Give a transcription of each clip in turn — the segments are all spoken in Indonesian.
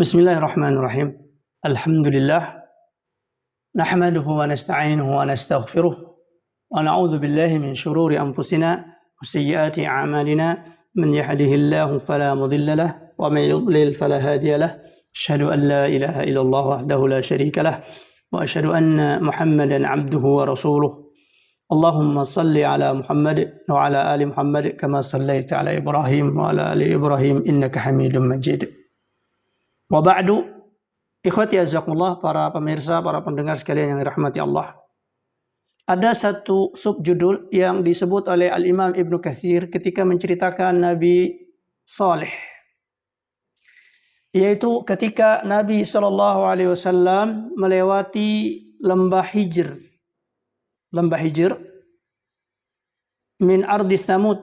Bismillahirrahmanirrahim. Alhamdulillah. Nahmaduhu wa nasta'inuhu wa nastaghfiruh. Wa na'udzu billahi min shururi anfusina wa sayyiati a'malina. Man yahdihillahu fala mudilla lahu wa man yudlil fala hadiya lahu. Asyhadu an la ilaha illallah wahdahu la syarika lahu wa asyhadu anna Muhammadan 'abduhu wa rasuluh. Allahumma salli ala Muhammad wa ala ali Muhammad kama sallaita ala Ibrahim wa ala ali Ibrahim innaka Hamidum Majid. Wa ba'du, ikhwati azakumullah, para pemirsa, para pendengar sekalian yang dirahmati Allah. Ada satu subjudul yang disebut oleh Al-Imam Ibnu Katsir ketika menceritakan Nabi Saleh, yaitu ketika Nabi SAW melewati lembah Hijr min ardi Tsamud,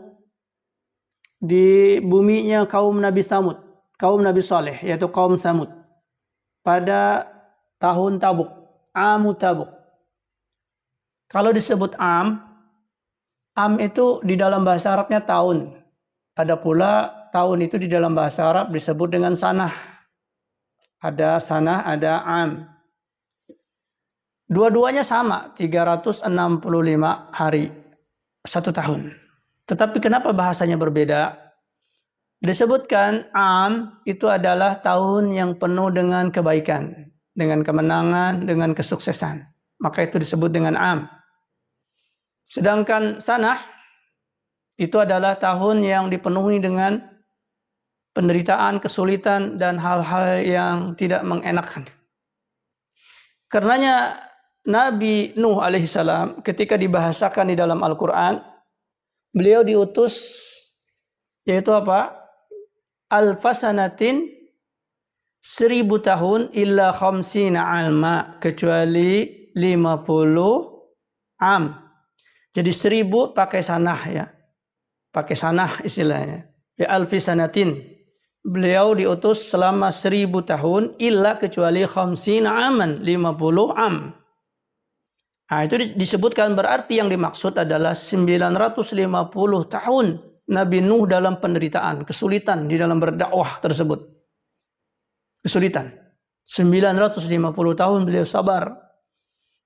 di buminya kaum Nabi Tsamud, kaum Nabi Saleh, yaitu kaum Tsamud, pada tahun Tabuk, Amu Tabuk. Kalau disebut am itu di dalam bahasa Arabnya tahun. Ada pula tahun itu di dalam bahasa Arab disebut dengan sanah. Ada sanah, ada am. Dua-duanya sama, 365 hari, 1 tahun. Tetapi kenapa bahasanya berbeda? Disebutkan am itu adalah tahun yang penuh dengan kebaikan, dengan kemenangan, dengan kesuksesan. Maka itu disebut dengan am. Sedangkan sanah itu adalah tahun yang dipenuhi dengan penderitaan, kesulitan, dan hal-hal yang tidak mengenakkan. Karenanya Nabi Nuh alaihissalam ketika dibahasakan di dalam Al-Quran, beliau diutus, yaitu apa? Alfasanatin, 1000 tahun, illa khamsina alma, kecuali 50 am. Jadi 1000 pakai sanah, ya, pakai sanah istilahnya, ya, alfisanatin. Beliau diutus selama 1000 tahun, illa kecuali khamsina aman, 50 am. Nah, itu disebutkan, berarti yang dimaksud adalah 950 tahun Nabi Nuh dalam penderitaan, kesulitan di dalam berdakwah tersebut. Kesulitan. 950 tahun beliau sabar.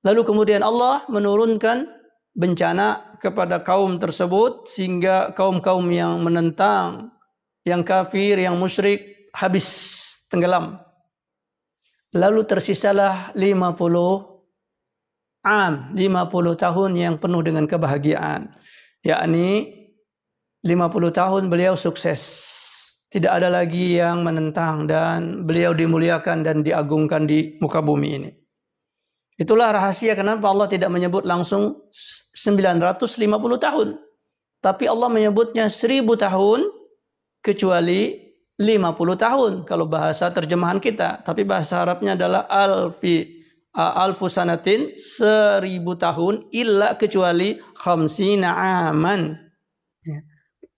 Lalu kemudian Allah menurunkan bencana kepada kaum tersebut, sehingga kaum-kaum yang menentang, yang kafir, yang musyrik, habis, tenggelam. Lalu tersisalah 50 am, 50 tahun yang penuh dengan kebahagiaan. Yakni 50 tahun beliau sukses. Tidak ada lagi yang menentang, dan beliau dimuliakan dan diagungkan di muka bumi ini. Itulah rahasia kenapa Allah tidak menyebut langsung 950 tahun. Tapi Allah menyebutnya 1000 tahun, kecuali 50 tahun. Kalau bahasa terjemahan kita. Tapi bahasa Arabnya adalah alfu sanatin, 1000 tahun, illa kecuali khamsina aman. Ya.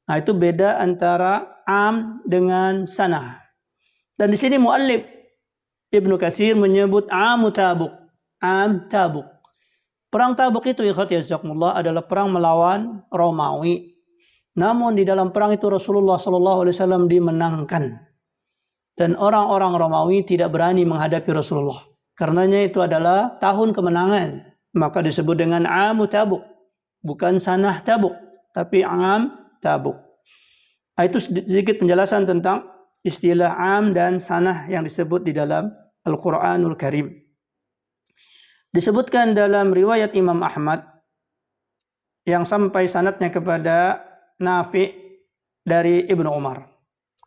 Nah, itu beda antara am dengan sanah. Dan di sini muallif Ibnu Katsir menyebut Amu Tabuk. Am Tabuk. Perang Tabuk itu, ikhwati jazakumullah, adalah perang melawan Romawi. Namun di dalam perang itu Rasulullah SAW dimenangkan. Dan orang-orang Romawi tidak berani menghadapi Rasulullah. Karenanya itu adalah tahun kemenangan. Maka disebut dengan Amu Tabuk. Bukan sanah Tabuk, tapi Am Tabuk. Itu sedikit penjelasan tentang istilah am dan sanah yang disebut di dalam Al-Quranul Karim. Disebutkan dalam riwayat Imam Ahmad yang sampai sanadnya kepada Nafi' dari Ibnu Umar.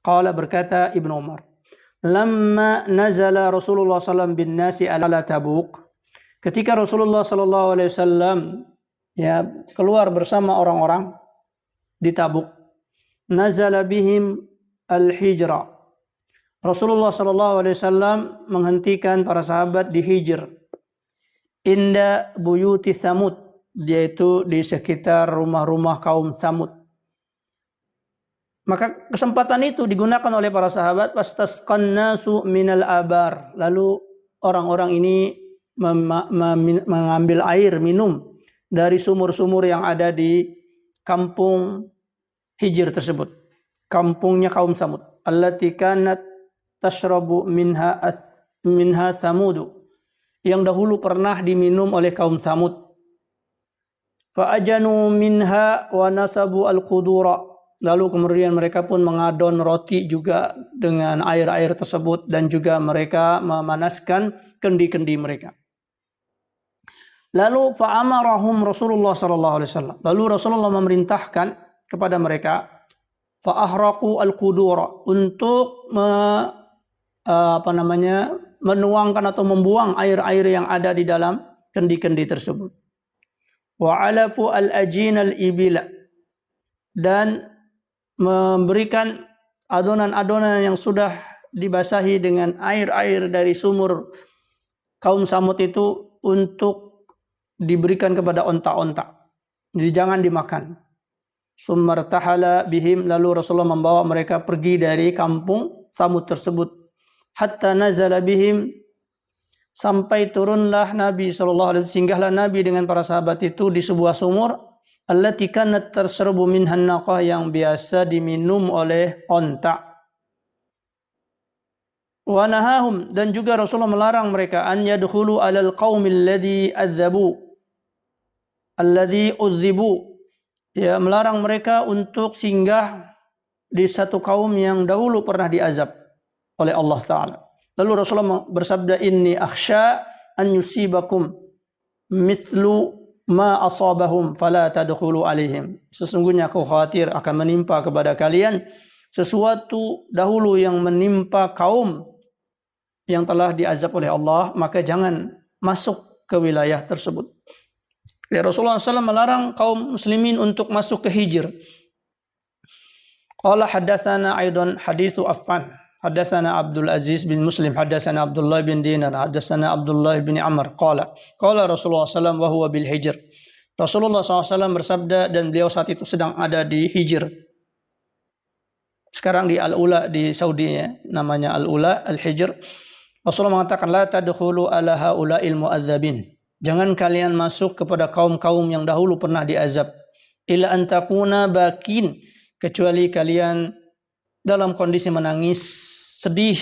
Qala, berkata Ibnu Umar, lamma nazala Rasulullah SAW bin nasi ala Tabuk, ketika Rasulullah SAW keluar bersama orang-orang di Tabuk, nazala bihim al-hijra. Rasulullah SAW menghentikan para sahabat di Hijr, inda buyuti Tsamud, yaitu di sekitar rumah-rumah kaum Tsamud. Maka kesempatan itu digunakan oleh para sahabat, fastasqan nasu minal abar. Lalu orang-orang ini mengambil air minum dari sumur-sumur yang ada di kampung Hijr tersebut, kampungnya kaum Tsamud. Allati kanat tashrabu minha Thamud, yang dahulu pernah diminum oleh kaum Thamud. Fa'ajanu minha wa nasabu al-qudura, lalu kemudian mereka pun mengadon roti juga dengan air-air tersebut, dan juga mereka memanaskan kendi-kendi mereka. Lalu fa'amarahum Rasulullah sallallahu alaihi wasallam, lalu Rasulullah memerintahkan kepada mereka fa'ahraqu al-qudura, untuk menuangkan atau membuang air-air yang ada di dalam kendi-kendi tersebut. Wa alafu al-ajin al-ibila, dan memberikan adonan-adonan yang sudah dibasahi dengan air-air dari sumur kaum Samud itu untuk diberikan kepada onta-onta. Jadi jangan dimakan. Summartahala bihim, lalu Rasulullah membawa mereka pergi dari kampung Samud tersebut. Hatta nazala bihim, sampai turunlah Nabi SAW, singgahlah Nabi dengan para sahabat itu di sebuah sumur, allati kanat tarsrabu minhan naqah, yang biasa diminum oleh onta. Wa nahahum, dan juga Rasulullah melarang mereka an yadkhulu alal qaumil ladzi udzibu, ya, melarang mereka untuk singgah di satu kaum yang dahulu pernah diazab oleh Allah Ta'ala. Lalu Rasulullah bersabda, inni akhsha an yusibakum mithlu ma asabahum fala tadkhulu alaihim. Sesungguhnya aku khawatir akan menimpa kepada kalian sesuatu dahulu yang menimpa kaum yang telah diazab oleh Allah, maka jangan masuk ke wilayah tersebut. Ya, Rasulullah SAW melarang kaum muslimin untuk masuk ke Hijr. Qala haddatsana aidan haditsu Affan. Haddatsana Abdul Aziz bin Muslim, haddatsana Abdullah bin Dinar, haddatsana Abdullah bin Amr qala Rasulullah SAW wa huwa bil Hijr. Rasulullah SAW bersabda, dan beliau saat itu sedang ada di Hijr. Sekarang di Al-Ula di Saudi, ya, namanya Al-Ula, Al-Hijr. Rasulullah mengatakan, la tadkhulu ala haula'il mu'adzabin. Jangan kalian masuk kepada kaum-kaum yang dahulu pernah diazab. Illa an takuna bakin, kecuali kalian dalam kondisi menangis, sedih,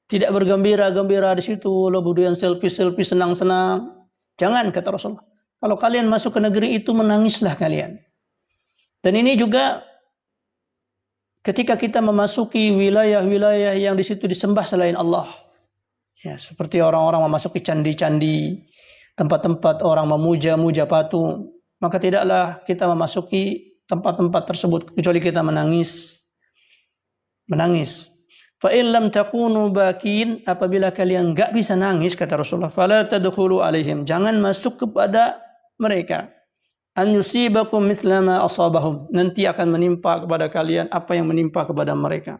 tidak bergembira-gembira di situ, kemudian selfie-selfie senang-senang. Jangan, kata Rasulullah. Kalau kalian masuk ke negeri itu, menangislah kalian. Dan ini juga ketika kita memasuki wilayah-wilayah yang di situ disembah selain Allah. Ya, seperti orang-orang memasuki candi-candi, tempat-tempat orang memuja-muja patung, maka tidaklah kita memasuki tempat-tempat tersebut kecuali kita menangis. Fa in lam takunu bakin, apabila kalian enggak bisa nangis, kata Rasulullah, fala tadkhulu alaihim, jangan masuk kepada mereka. An yusibakum mithla ma asabahum, nanti akan menimpa kepada kalian apa yang menimpa kepada mereka.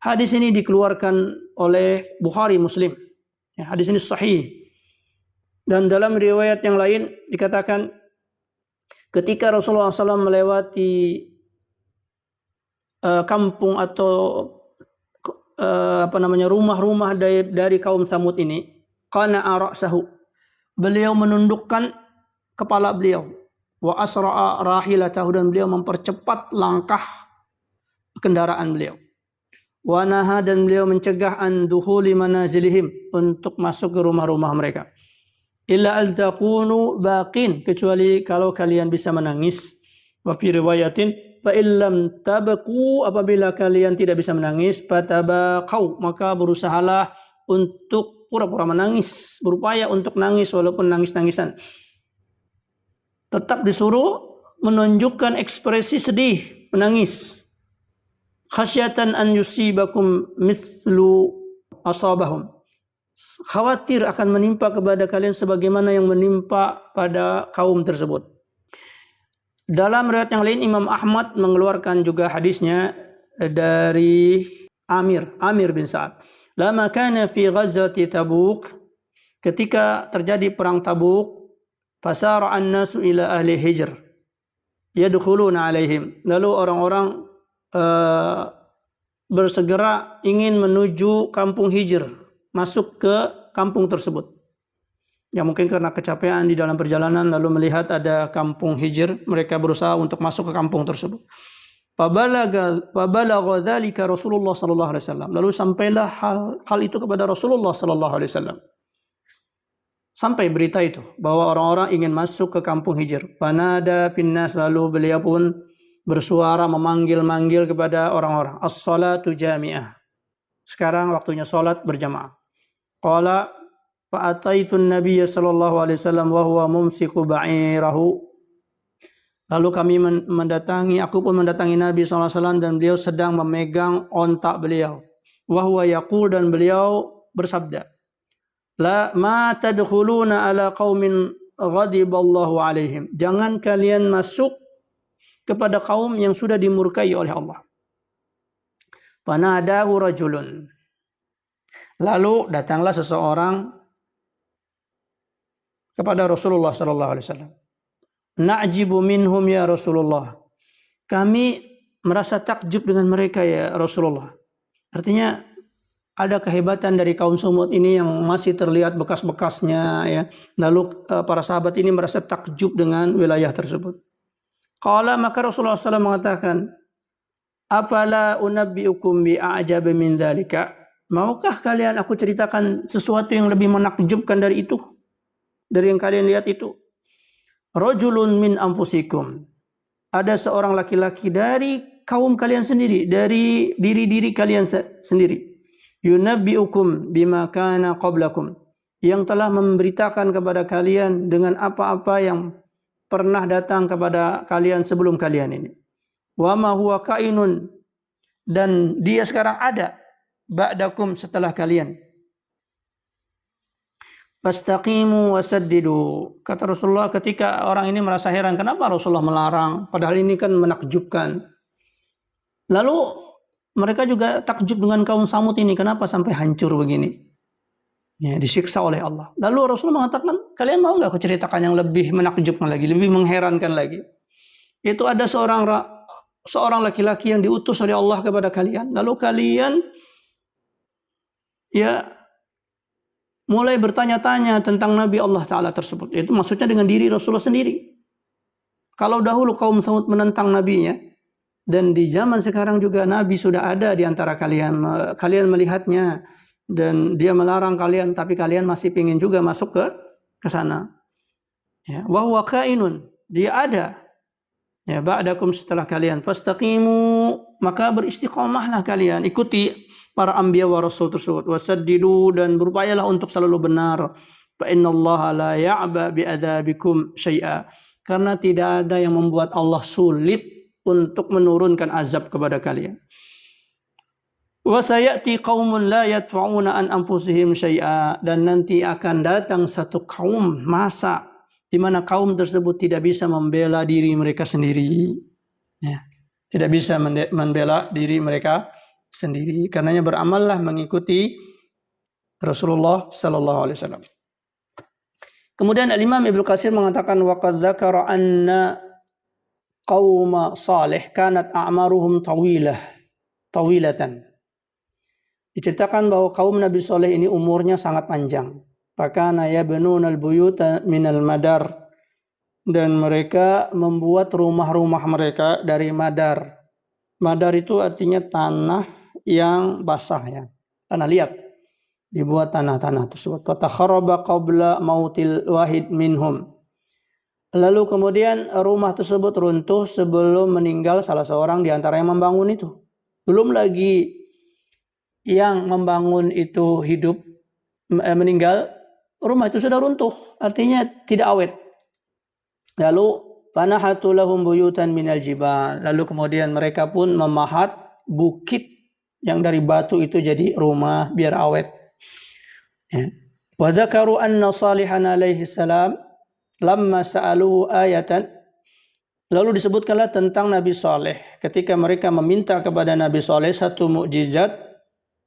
Hadis ini dikeluarkan oleh Bukhari Muslim. Ya, hadis ini sahih. Dan dalam riwayat yang lain dikatakan ketika Rasulullah SAW melewati kampung atau rumah-rumah dari kaum Samud ini, qana'a ra'sahu, beliau menundukkan kepala beliau, wa asra'a rahilatahu, dan beliau mempercepat langkah kendaraan beliau, wa naha, dan beliau mencegah an dukhuli manazilihim, untuk masuk ke rumah-rumah mereka, illa al takunu baqin, kecuali kalau kalian bisa menangis. Wa fi riwayatin fa illam tabqu, apabila kalian tidak bisa menangis, fatabaqau, maka berusahalah untuk pura-pura menangis, berupaya untuk nangis walaupun nangis-nangisan. Tetap disuruh menunjukkan ekspresi sedih, menangis. Khasyatan an yusibakum mithlu asabahum, khawatir akan menimpa kepada kalian sebagaimana yang menimpa pada kaum tersebut. Dalam riwayat yang lain, Imam Ahmad mengeluarkan juga hadisnya dari Amir bin Sa'ad. Lama kana fi ghazwati Tabuk, ketika terjadi perang Tabuk, fasara an-nasu ila ahli Hijr yadkhuluna alaihim, lalu orang-orang bersegera ingin menuju kampung Hijr, masuk ke kampung tersebut. Ya, mungkin karena kecapean di dalam perjalanan lalu melihat ada kampung Hijr, mereka berusaha untuk masuk ke kampung tersebut. Fabalagha dzalika Rasulullah sallallahu alaihi wasallam. Lalu sampailah hal itu kepada Rasulullah sallallahu alaihi wasallam. Sampai berita itu bahwa orang-orang ingin masuk ke kampung Hijr. Panada finnas, lalu beliau pun bersuara memanggil-manggil kepada orang-orang. As-salatu jami'ah. Sekarang waktunya salat berjamaah. Qala fa'ataitu an-nabiy sallallahu alaihi wasallam wa huwa mumsiku ba'irahu. Lalu kami aku pun mendatangi Nabi SAW dan beliau sedang memegang ontak beliau. Wahwa yaqul, dan beliau bersabda, La ma tadkhuluna ala qaumin ghadiballahu alaihim. Jangan kalian masuk kepada kaum yang sudah dimurkai oleh Allah. Fanadahu rajulun. Lalu datanglah seseorang kepada Rasulullah SAW. Na'jibu minhum ya Rasulullah. Kami merasa takjub dengan mereka ya Rasulullah. Artinya ada kehebatan dari kaum Samud ini yang masih terlihat bekas-bekasnya ya. Lalu para sahabat ini merasa takjub dengan wilayah tersebut. Qala, maka Rasulullah SAW mengatakan, afala unabbiukum bi'a'jab min dzalika. Maukah kalian aku ceritakan sesuatu yang lebih menakjubkan dari itu? Dari yang kalian lihat itu? Rajulun min anfusikum. Ada seorang laki-laki dari kaum kalian sendiri, dari diri-diri kalian sendiri. Yunabbiukum bima kana qablakum. Yang telah memberitakan kepada kalian dengan apa-apa yang pernah datang kepada kalian sebelum kalian ini. Wa ma huwa kainun, dan dia sekarang ada ba'dakum, setelah kalian. Fastaqimu wasaddidu. Kata Rasulullah ketika orang ini merasa heran, kenapa Rasulullah melarang? Padahal ini kan menakjubkan. Lalu mereka juga takjub dengan kaum Samud ini, kenapa sampai hancur begini? Ya, disiksa oleh Allah. Lalu Rasulullah mengatakan, kalian mau nggak aku ceritakan yang lebih menakjubkan lagi, lebih mengherankan lagi? Itu ada seorang laki-laki yang diutus oleh Allah kepada kalian. Lalu kalian ya mulai bertanya-tanya tentang Nabi Allah Ta'ala tersebut. Itu maksudnya dengan diri Rasulullah sendiri. Kalau dahulu kaum Samud menentang nabinya, dan di zaman sekarang juga Nabi sudah ada di antara kalian. Kalian melihatnya, dan dia melarang kalian, tapi kalian masih ingin juga masuk ke sana. Ya, wa huwa kainun, dia ada. Ya, ba'dakum, setelah kalian. Fastaqimu, maka beristiqomahlah kalian, ikuti para anbiya wa rasul tersebut. Wasaddidu, dan berupayalah untuk selalu benar. Fa innallaha la ya'ba bi'adzabikum syai'a. Karena tidak ada yang membuat Allah sulit untuk menurunkan azab kepada kalian. Wa sayati qaumun la yadfa'una an anfusihim syai'a, dan nanti akan datang satu kaum, masa di mana kaum tersebut tidak bisa membela diri mereka sendiri. Ya, tidak bisa membela diri mereka sendiri. Karenanya beramallah mengikuti Rasulullah sallallahu alaihi wasallam. Kemudian Al-Imam Ibnu Katsir mengatakan, wa qad dzakara anna qauma salih kanat a'maruhum tawilatan. Diceritakan bahwa kaum Nabi Saleh ini umurnya sangat panjang. Fakana yabnuna al-buyuta minal madar, dan mereka membuat rumah-rumah mereka dari madar. Madar itu artinya tanah yang basah, ya, tanah liat. Dibuat tanah-tanah tersebut. Fatakharaba qabla mautil wahid minhum. Lalu kemudian rumah tersebut runtuh sebelum meninggal salah seorang di antara yang membangun itu. Belum lagi yang membangun itu hidup, meninggal, rumah itu sudah runtuh, artinya tidak awet. Lalu fanahatu lahum buyutan minal jibal. Lalu kemudian mereka pun memahat bukit yang dari batu itu jadi rumah biar awet. Ya. Wa dzakaru anna Salihan alaihi salam lamma sa'aluhu ayatan. Lalu disebutkanlah tentang Nabi Saleh ketika mereka meminta kepada Nabi Saleh satu mukjizat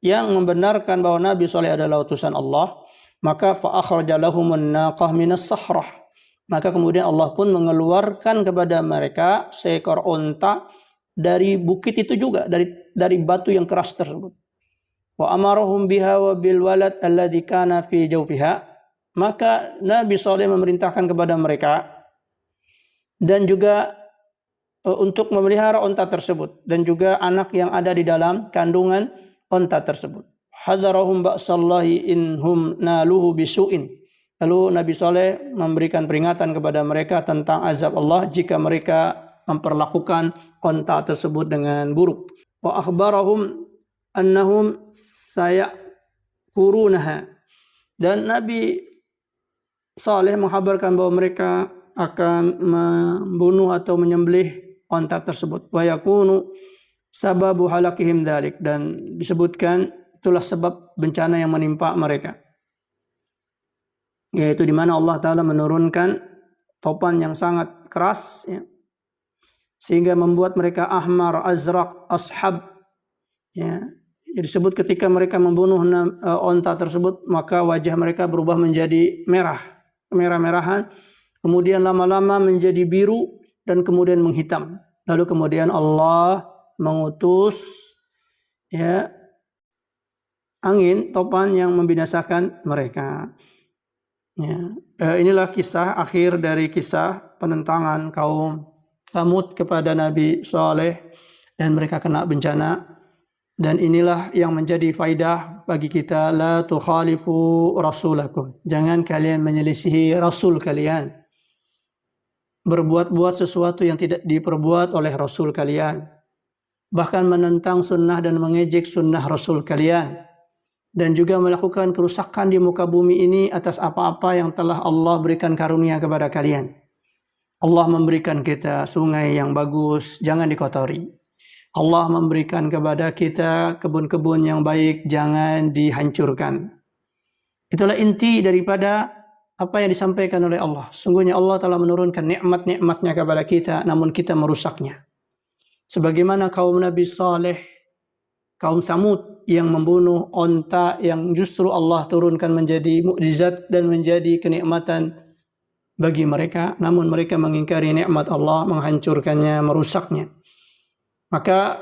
yang membenarkan bahwa Nabi Saleh adalah utusan Allah, maka fa akhraja lahumun naqah minas sahrah. Maka kemudian Allah pun mengeluarkan kepada mereka seekor unta dari bukit itu juga, dari batu yang keras tersebut. Wa amarahum biha wa bil walad alladhi kana fi jawfiha. Maka Nabi Saleh memerintahkan kepada mereka, dan juga untuk memelihara onta tersebut dan juga anak yang ada di dalam kandungan onta tersebut. Hadzarahum ba'sallahi inhum naluhu bisu'in. Lalu Nabi Saleh memberikan peringatan kepada mereka tentang azab Allah jika mereka memperlakukan onta tersebut dengan buruk. Wa akhbarahum annahum sayakfurunaha. Dan Nabi Saleh menghabarkan bahwa mereka akan membunuh atau menyembelih onta tersebut. Wa yakunu sababu halakihim dzalik, dan disebutkan itulah sebab bencana yang menimpa mereka, yaitu di mana Allah Ta'ala menurunkan topan yang sangat keras, ya, sehingga membuat mereka ahmar, azraq, ashab, ya. Disebut ketika mereka membunuh onta tersebut, maka wajah mereka berubah menjadi merah, kemerah-merahan, kemudian lama-lama menjadi biru, dan kemudian menghitam. Lalu kemudian Allah mengutus, ya, angin topan yang membinasakan mereka. Ya. Inilah kisah akhir dari kisah penentangan kaum Tsamud kepada Nabi Saleh dan mereka kena bencana. Dan inilah yang menjadi faidah bagi kita, la tukhalifu rasulakum. Jangan kalian menyelisihi rasul kalian. Berbuat-buat sesuatu yang tidak diperbuat oleh rasul kalian. Bahkan menentang sunnah dan mengejek sunnah rasul kalian. Dan juga melakukan kerusakan di muka bumi ini atas apa-apa yang telah Allah berikan karunia kepada kalian. Allah memberikan kita sungai yang bagus, jangan dikotori. Allah memberikan kepada kita kebun-kebun yang baik, jangan dihancurkan. Itulah inti daripada apa yang disampaikan oleh Allah. Sungguhnya Allah telah menurunkan nikmat-nikmatnya kepada kita, namun kita merusaknya. Sebagaimana kaum Nabi Saleh, kaum Tsamud yang membunuh onta yang justru Allah turunkan menjadi mukjizat dan menjadi kenikmatan bagi mereka, namun mereka mengingkari nikmat Allah, menghancurkannya, merusaknya. Maka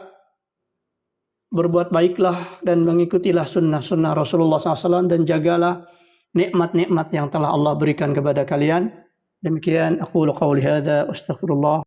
berbuat baiklah dan mengikutilah sunnah-sunnah Rasulullah SAW dan jagalah nikmat-nikmat yang telah Allah berikan kepada kalian. Demikian aku qauli hadza, astaghfirullah.